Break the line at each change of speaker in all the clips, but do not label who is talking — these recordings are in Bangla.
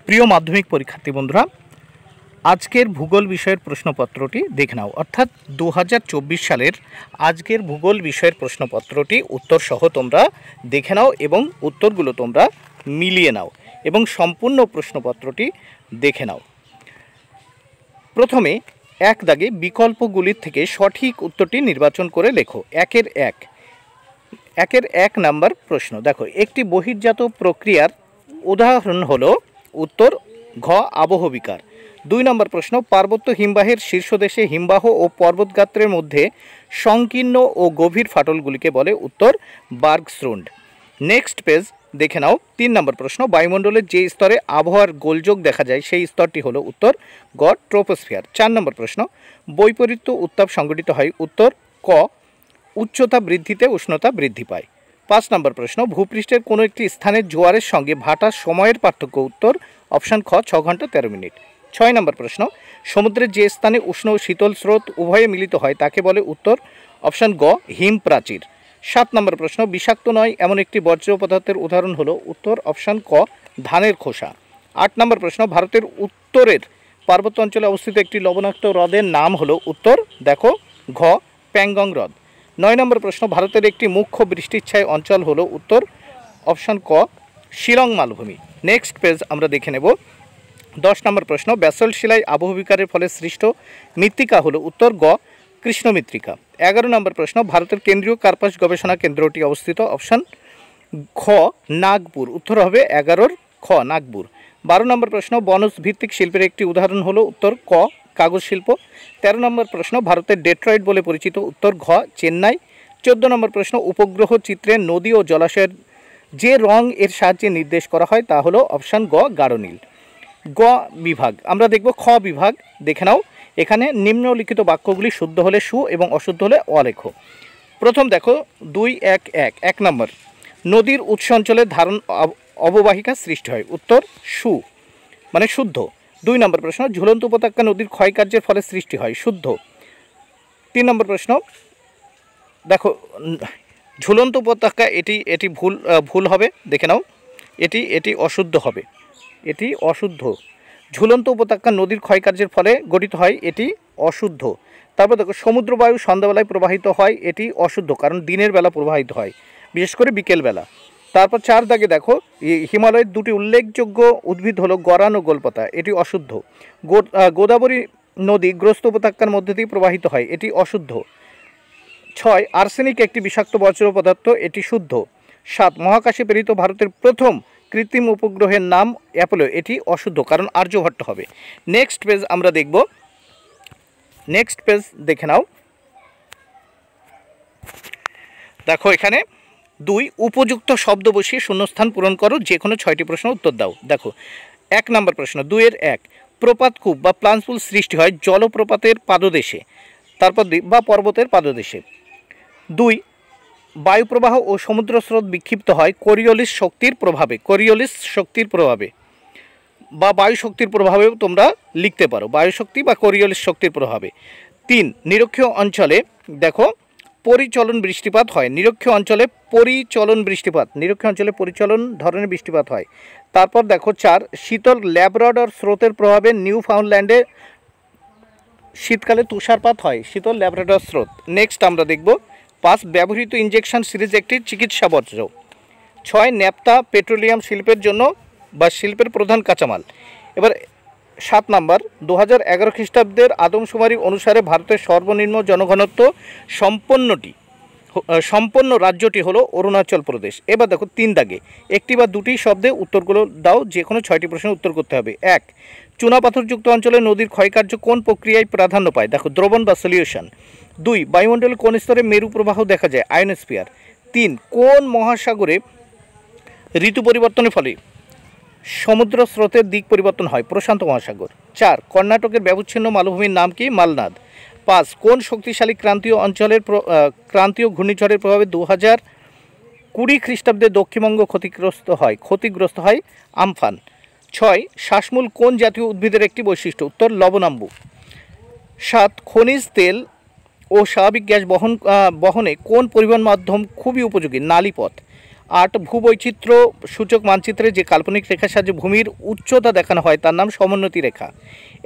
প্রিয় মাধ্যমিক পরীক্ষার্থী বন্ধুরা, আজকের ভূগোল বিষয়ের প্রশ্নপত্রটি দেখে নাও। অর্থাৎ 2024 সালের আজকের ভূগোল বিষয়ের প্রশ্নপত্রটি উত্তর সহ তোমরা দেখে নাও এবং উত্তরগুলো তোমরা মিলিয়ে নাও এবং সম্পূর্ণ প্রশ্নপত্রটি দেখে নাও। প্রথমে এক দাগে বিকল্পগুলির থেকে সঠিক উত্তরটি নির্বাচন করে লেখো। একের এক নাম্বার প্রশ্ন দেখো, একটি বহির্জাত প্রক্রিয়ার উদাহরণ হলো উত্তর ঘ আবহবিকার। 2 নম্বর প্রশ্ন, পার্বত্য হিমবাহের শীর্ষদেশে হিমবাহ ও পর্বতগাত্রের মধ্যে সংকীর্ণ ও গভীর ফাটলগুলিকে বলে উত্তর বার্গস্রুন্ড। নেক্সট পেজ দেখে নাও। 3 নম্বর প্রশ্ন, বায়ুমণ্ডলের যে স্তরে আবহাওয়ার গোলযোগ দেখা যায় সেই স্তরটি হলো উত্তর গ ট্রোপোস্ফিয়ার। 4 নম্বর প্রশ্ন, বৈপরীত্য উত্তাপ সংঘটিত হয় উত্তর ক উচ্চতা বৃদ্ধিতে উষ্ণতা বৃদ্ধি পায়। 5 নম্বর প্রশ্ন, ভূপৃষ্ঠের কোনো একটি স্থানের জোয়ারের সঙ্গে ভাটার সময়ের পার্থক্য উত্তর অপশান খ 6 ঘন্টা 13 মিনিট। 6 নম্বর প্রশ্ন, সমুদ্রের যে স্থানে উষ্ণ ও শীতল স্রোত উভয়ে মিলিত হয় তাকে বলে উত্তর অপশান গ হিম প্রাচীর। 7 নম্বর প্রশ্ন, বিষাক্ত নয় এমন একটি বর্জ্য পদার্থের উদাহরণ হলো উত্তর অপশান ক ধানের খোসা। 8 নম্বর প্রশ্ন, ভারতের উত্তরের পার্বত্য অঞ্চলে অবস্থিত একটি লবণাক্ত হ্রদের নাম হলো উত্তর দেখো ঘ প্যাংগং হ্রদ। 9 নম্বর প্রশ্ন, ভারতের একটি মুখ্য বৃষ্টিচ্ছায় অঞ্চল হলো উত্তর অপশান ক শিলং মালভূমি। নেক্সট পেজ আমরা দেখে নেব। 10 নম্বর প্রশ্ন, ব্যাসল্ট শিলায় আবহবিকারের ফলে সৃষ্ট মৃত্তিকা হলো উত্তর গ কৃষ্ণ মৃত্তিকা। 11 নম্বর প্রশ্ন, ভারতের কেন্দ্রীয় কার্পাস গবেষণা কেন্দ্রটি অবস্থিত অপশান খ নাগপুর। উত্তর হবে 11 খ নাগপুর। 12 নম্বর প্রশ্ন, বনজ ভিত্তিক শিল্পের একটি উদাহরণ হলো উত্তর ক কাগজ শিল্প। 13 নম্বর প্রশ্ন, ভারতের ডেট্রয়েট বলে পরিচিত উত্তর ঘ চেন্নাই। 14 নম্বর প্রশ্ন, উপগ্রহ চিত্রে নদী ও জলাশয়ের যে রং এর সাহায্যে নির্দেশ করা হয় তা হলো অপশান গ গাঢ় নীল। গ বিভাগ আমরা দেখব। খ বিভাগ দেখে নাও। এখানে নিম্নলিখিত বাক্যগুলি শুদ্ধ হলে সু এবং অশুদ্ধ হলে অলেখো। প্রথম দেখো 2-1-1 1 নম্বর, নদীর উৎস অঞ্চলে ধারণ অববাহিকা সৃষ্টি হয় উত্তর সু মানে শুদ্ধ। 2 নম্বর প্রশ্ন, ঝুলন্ত উপত্যকা নদীর ক্ষয়কার্যের ফলে সৃষ্টি হয় শুদ্ধ। 3 নম্বর প্রশ্ন দেখো, ঝুলন্ত উপত্যকা এটি ভুল হবে, দেখে নাও। এটি অশুদ্ধ হবে, এটি অশুদ্ধ। ঝুলন্ত উপত্যকা নদীর ক্ষয়কার্যের ফলে গঠিত হয়, এটি অশুদ্ধ। তারপর দেখো, সমুদ্র বায়ু সন্ধ্যাবেলায় প্রবাহিত হয়, এটি অশুদ্ধ, কারণ দিনের বেলা প্রবাহিত হয়, বিশেষ করে বিকেলবেলা। তারপর 4 দাগে দেখো, হিমালয়ের 2টি উল্লেখযোগ্য উদ্ভিদ হলো গরান ও গোলপাতা, এটি অশুদ্ধ। গোদাবরী নদী গ্রস্ত উপত্যকার মধ্যে দিয়ে প্রবাহিত হয়, এটি অশুদ্ধ। 6 আর্সেনিক একটি বিষাক্ত বর্জ্য পদার্থ, এটি শুদ্ধ। 7 মহাকাশে প্রেরিত ভারতের প্রথম কৃত্রিম উপগ্রহের নাম অ্যাপোলো, এটি অশুদ্ধ, কারণ আর্যভট্ট হবে। নেক্সট পেজ আমরা দেখব। নেক্সট পেজ দেখে নাও। দেখো এখানে 2 উপযুক্ত শব্দ বসিয়ে শূন্যস্থান পূরণ করো, যে কোনো 6টি প্রশ্ন উত্তর দাও। দেখো 1 নম্বর প্রশ্ন, 2-1 প্রপাতকূপ বা প্লান্সপুল সৃষ্টি হয় জলপ্রপাতের পাদদেশে, তারপর বা পর্বতের পাদদেশে। 2 বায়ুপ্রবাহ ও সমুদ্র স্রোত বিক্ষিপ্ত হয় কোরিওলিস শক্তির প্রভাবে, কোরিওলিস শক্তির প্রভাবে বা বায়ু শক্তির প্রভাবেও তোমরা লিখতে পারো, বায়ু শক্তি বা কোরিওলিস শক্তির প্রভাবে। 3 নিরক্ষীয় অঞ্চলে দেখো পরিচলন বৃষ্টিপাত হয়, নিরক্ষীয় অঞ্চলে পরিচলন বৃষ্টিপাত, নিরক্ষীয় অঞ্চলে পরিচলন ধরনের বৃষ্টিপাত হয়। তারপর দেখো 4 শীতল ল্যাব্রাডর স্রোতের প্রভাবে নিউ ফাউন্ডল্যান্ডে শীতকালে তুষারপাত হয়, শীতল ল্যাব্রাডর স্রোত। নেক্সট আমরা দেখব 5 ব্যবহৃত ইঞ্জেকশন সিরিজ একটি চিকিৎসা বর্জ্য। 6 ন্যাপথা পেট্রোলিয়াম শিল্পের জন্য বা শিল্পের প্রধান কাঁচামাল। এবার 7 নম্বর, 2011 খ্রিস্টাব্দের আদমশুমারি অনুসারে ভারতের সর্বনিম্ন জনঘনত্ব সম্পন্ন রাজ্যটি হলো অরুণাচল প্রদেশ। এবার দেখো 3 দাগে একটি বা দুটি শব্দে উত্তরগুলো দাও, যে কোনো 6টি প্রশ্নের উত্তর করতে হবে। 1 চুনাপাথরযুক্ত অঞ্চলে নদীর ক্ষয়কার্য কোন প্রক্রিয়ায় প্রাধান্য পায়, দেখো দ্রবণ বা সলিউশন। 2 বায়ুমণ্ডলে কোন স্তরে মেরু প্রবাহ দেখা যায়, আয়নোস্ফিয়ার। 3 কোন মহাসাগরে ঋতু পরিবর্তনের ফলে সমুদ্র স্রোতের দিক পরিবর্তন হয়, প্রশান্ত মহাসাগর। 4 কর্ণাটকের ব্যবচ্ছিন্ন মালভূমির নাম কি, মালনাদ। 5 কোন শক্তিশালী ক্রান্তীয় ঘূর্ণিঝড়ের প্রভাবে 2020 খ্রিস্টাব্দে দক্ষিণবঙ্গ ক্ষতিগ্রস্ত হয় আমফান। 6 শ্বাসমূল কোন জাতীয় উদ্ভিদের একটি বৈশিষ্ট্য, উত্তর লবণাম্বু। 7 খনিজ তেল ও স্বাভাবিক গ্যাস বহনে কোন পরিবহন মাধ্যম খুবই উপযোগী, নালীপথ। 8 ভূবৈচিত্র্য সূচক মানচিত্রে যে কাল্পনিক রেখার সাহায্যে ভূমির উচ্চতা দেখানো হয় তার নাম সমোন্নতি রেখা।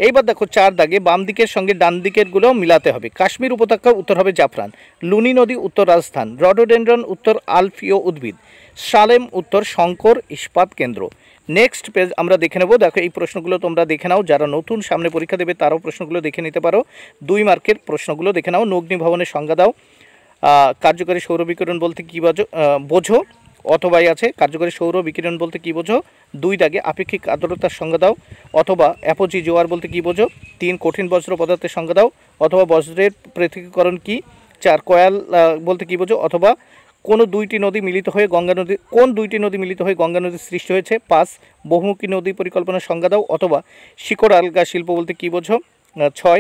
এইবার দেখো 4 দাগে বাম দিকের সঙ্গে ডান দিকেরগুলো মিলাতে হবে। কাশ্মীর উপত্যকার উত্তর হবে জাফরান, লুনি নদী উত্তর রাজস্থান, রডোডেন্ড্রন উত্তর আলফীয় উদ্ভিদ, সালেম উত্তর শঙ্কর ইস্পাত কেন্দ্র। নেক্সট পেজ আমরা দেখে নেব। দেখো এই প্রশ্নগুলো তোমরা দেখে নাও, যারা নতুন সামনে পরীক্ষা দেবে তারাও প্রশ্নগুলো দেখে নিতে পারো। 2 মার্কের প্রশ্নগুলো দেখে নাও। অগ্নি ভবনের সংজ্ঞা দাও। কার্যকরী সৌর বিকিরণ বলতে কী বোঝো, অথবাই আছে কার্যকরী সৌর বিকিরণ বলতে কী বোঝো। 2 দাগে আপেক্ষিক আর্দ্রতার সংজ্ঞা দাও, অথবা অ্যাপোজি জোয়ার বলতে কী বোঝো। 3 কঠিন বজ্র পদার্থের সংজ্ঞা দাও, অথবা বজ্রের পৃথকীকরণ কী। 4 কয়াল বলতে কী বোঝো, অথবা কোন 2টি নদী মিলিত হয়ে গঙ্গা নদীর সৃষ্টি হয়েছে। 5 বহুমুখী নদী পরিকল্পনার সংজ্ঞা দাও, অথবা শিকড় আলগা শিল্প বলতে কী বোঝো। 6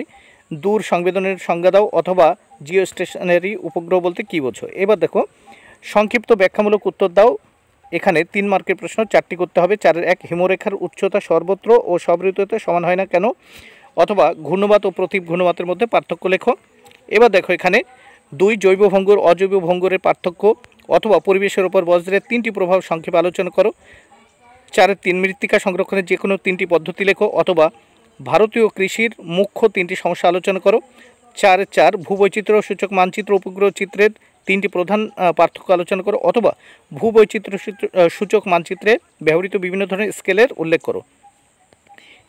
দূর সংবেদনের সংজ্ঞা দাও, অথবা জিও স্টেশনারি উপগ্রহ বলতে কী বোঝো। এবার দেখো সংক্ষিপ্ত ব্যাখ্যামূলক উত্তর দাও। এখানে 3 মার্কের প্রশ্ন, 4টি করতে হবে। 4-এর 1 হিমরেখার উচ্চতা সর্বত্র ও সব ঋতুতে সমান হয় না কেন, অথবা ঘূর্ণবাত ও প্রতীপ ঘূর্ণবাতের মধ্যে পার্থক্য লেখো। এবার দেখো এখানে 2 জৈব ভঙ্গুর অজৈব ভঙ্গুরের পার্থক্য, অথবা পরিবেশের ওপর বজ্রের 3টি প্রভাব সংক্ষেপে আলোচনা করো। 4-এর 3 মৃত্তিকা সংরক্ষণের যে কোনো 3টি পদ্ধতি লেখো, অথবা ভারতীয় কৃষির মুখ্য 3টি সমস্যা আলোচনা করো। 4-4 ভূবৈচিত্র্য সূচক মানচিত্র উপগ্রহ চিত্রের 3টি প্রধান পার্থক্য আলোচনা করো, অথবা ভূবৈচিত্র্য সূচক মানচিত্রে ব্যবহৃত বিভিন্ন ধরনের স্কেলের উল্লেখ করো।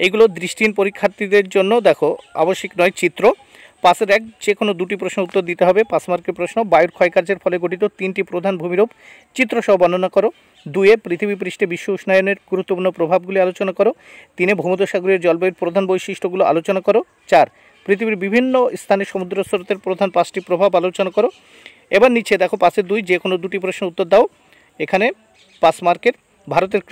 এগুলো দৃষ্টিহীন পরীক্ষার্থীদের জন্য দেখো আবশ্যিক নয় চিত্র। 5-এর 1 যে কোনো 2টি প্রশ্নের উত্তর দিতে হবে। 5 মার্কের প্রশ্ন, বায়ুর ক্ষয়কার্যের ফলে গঠিত 3টি প্রধান ভূমিরূপ চিত্রসহ বর্ণনা করো। 2-এ পৃথিবী পৃষ্ঠে বিশ্ব উষ্ণায়নের গুরুত্বপূর্ণ প্রভাবগুলি আলোচনা করো। 3-এ ভূমধ্যসাগরীয় জলবায়ুর প্রধান বৈশিষ্ট্যগুলো আলোচনা করো। 4 পৃথিবীর বিভিন্ন স্থানে সমুদ্র স্রোতের প্রধান 5টি প্রভাব আলোচনা করো। এবার নিচে দেখো 5-এর 2 যে কোনো 2টি প্রশ্নের উত্তর দাও। এখানে 5 মার্কের ভারতের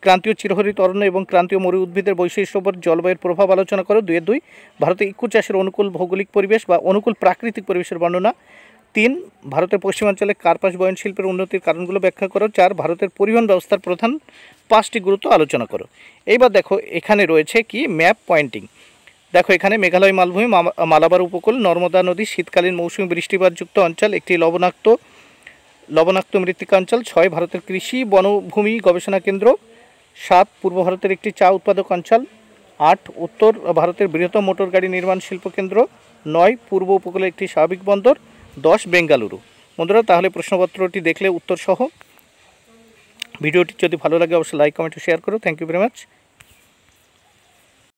ক্রান্তীয় চিরহরিত অরণ্য এবং ক্রান্তীয় মরু উদ্ভিদের বৈশিষ্ট্যের উপর জলবায়ুর প্রভাব আলোচনা করো। 2-এর 2 ভারতে ইক্কু চাষের অনুকূল ভৌগোলিক পরিবেশ বা অনুকূল প্রাকৃতিক পরিবেশের বর্ণনা। 3 ভারতের পশ্চিমাঞ্চলে কার্পাস বয়ন শিল্পের উন্নতির কারণগুলো ব্যাখ্যা করো। 4 ভারতের পরিবহন ব্যবস্থার প্রধান 5টি গুরুত্ব আলোচনা করো। এইবার দেখো এখানে রয়েছে কি ম্যাপ পয়েন্টিং। দেখো এখানে মেঘালয় মালভূমি, মালাবার উপকূল, নর্মদা নদী, শীতকালীন মৌসুমী বৃষ্টিপাতযুক্ত অঞ্চল, একটি লবণাক্ত মৃত্তিকা অঞ্চল। 6 ভারতের কৃষি বনভূমি গবেষণা কেন্দ্র। 7 পূর্ব ভারতের একটি চা উৎপাদক অঞ্চল। 8 উত্তর ভারতের বৃহত্তম মোটর গাড়ি নির্মাণ শিল্পকেন্দ্র। 9 পূর্ব উপকূলে একটি স্বাভাবিক বন্দর। 10 বেঙ্গালুরু। বন্ধুরা তাহলে প্রশ্নপত্রটি দেখলে উত্তর সহ। ভিডিওটি যদি ভালো লাগে অবশ্যই লাইক কমেন্ট ও শেয়ার করো। Thank you very much.